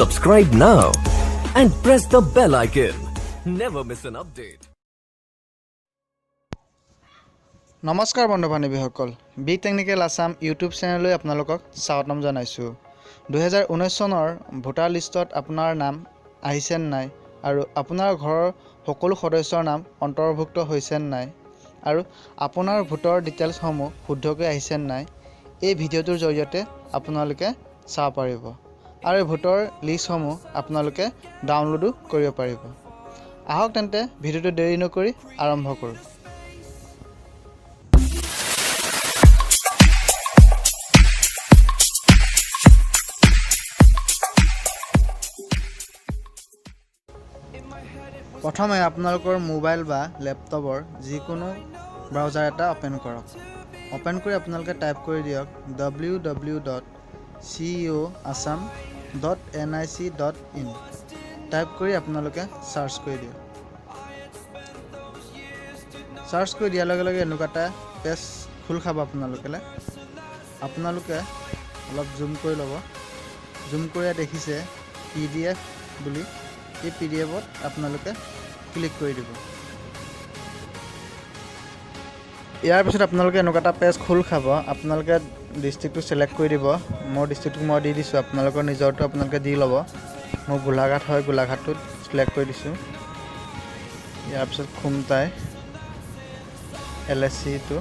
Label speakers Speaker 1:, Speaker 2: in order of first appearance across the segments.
Speaker 1: Subscribe now and press the bell icon. Never miss an update.
Speaker 2: নমস্কাৰ বন্ধু বান্ধৱীসকল B technical Assam YouTube চেনেললৈ আপোনালোকক স্বাগতম জনাইছোঁ 2019 চনৰ ভোটাৰ লিষ্টত আপোনাৰ নাম আহিছে নাই আৰু আপোনাৰ ঘৰৰ সকলো সদস্যৰ নাম অন্তৰ্ভুক্ত হৈছে নাই আৰু আপোনাৰ ভোটৰ ডিটেইলছসমূহ শুদ্ধকৈ আহিছে নাই এই ভিডিঅ'টোৰ জৰিয়তে আপোনালোকে চাব পাৰিব আৰু ভোটৰ লিষ্টসমূহ আপোনালোকে ডাউনলোডো কৰিব পাৰিব আহক তেন্তে ভিডিঅ'টো দেৰি নকৰি আৰম্ভ কৰোঁ প্ৰথমে আপোনালোকৰ মোবাইল বা ল্যাপটপৰ যিকোনো ব্ৰাউজাৰ এটা ওপেন কৰক ওপেন কৰি আপোনালোকে টাইপ কৰি দিয়ক www.ceoassam.nic.in টাইপ কৰি আপোনালোকে সাৰ্চ কৰি দিয়ক সাৰ্চ কৰি দিয়াৰ লগে লগে এনেকুৱা এটা পেজ খোল খাব আপোনালোকে অলপ জুম কৰি ল'ব জুম কৰি দেখিছে PDF বুলি এই PDFত আপোনালোকে ক্লিক কৰি দিব ইয়াৰ পিছত আপোনালোকে এনেকুৱা এটা পেজ খোল খাব আপোনালোকে ডিস্ট্ৰিক্টটো সিলেক্ট কৰি দিব মোৰ ডিস্ট্ৰিক্টটো মই দি দিছোঁ আপোনালোকৰ নিজৰটো আপোনালোকে দি ল'ব মই গোলাঘাট হয় গোলাঘাটটো সিলেক্ট কৰি দিছোঁ ইয়াৰ পিছত খুমটাই LSC টো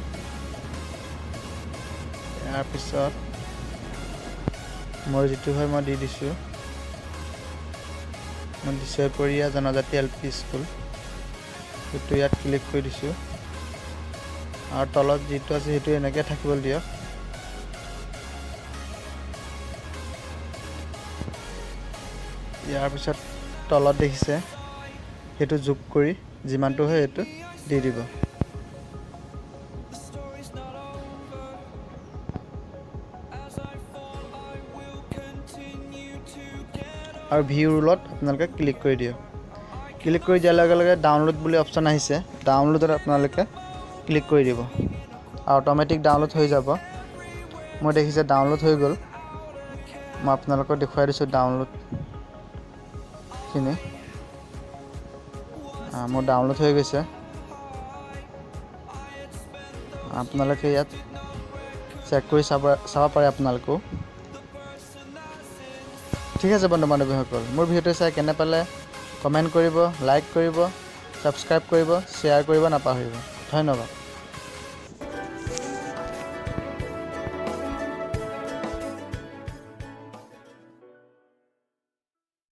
Speaker 2: ইয়াৰ পিছত মোৰ যিটো হয় মই দি দিছোঁ মই দিছয়পৰীয়া জনজাতি LP স্কুল সেইটো ইয়াত ক্লিক কৰি দিছোঁ আৰু তলত যিটো আছে সেইটো এনেকৈ থাকিব দিয়ক ইয়াৰ পিছত তলত দেখিছে সেইটো যোগ কৰি যিমানটো হয় সেইটো দি দিব আৰু ভিউ ৰুলত আপোনালোকে ক্লিক কৰি দিয়ক ক্লিক কৰি দিয়াৰ লগে লগে ডাউনলোড বুলি অপচন আহিছে ডাউনলোডত আপোনালোকে ক্লিক কৰি দিব অটোমেটিক ডাউনলোড হৈ যাব মই দেখিছে ডাউনলোড হৈ গ'ল মই আপোনালোকক দেখুৱাই দিছোঁ ডাউনলোড খিনি মোৰ ডাউনলোড হৈ গৈছে আপোনালোকে ইয়াত চেক কৰি চাব পাৰে আপোনালোকো ঠিক আছে বন্ধু বান্ধৱীসকল মোৰ ভিডিঅ'টো চাই কেনে পালে কমেণ্ট কৰিব লাইক কৰিব সাবস্ক্ৰাইব কৰিব শ্বেয়াৰ কৰিব নাপাহৰিব ধন্যবাদ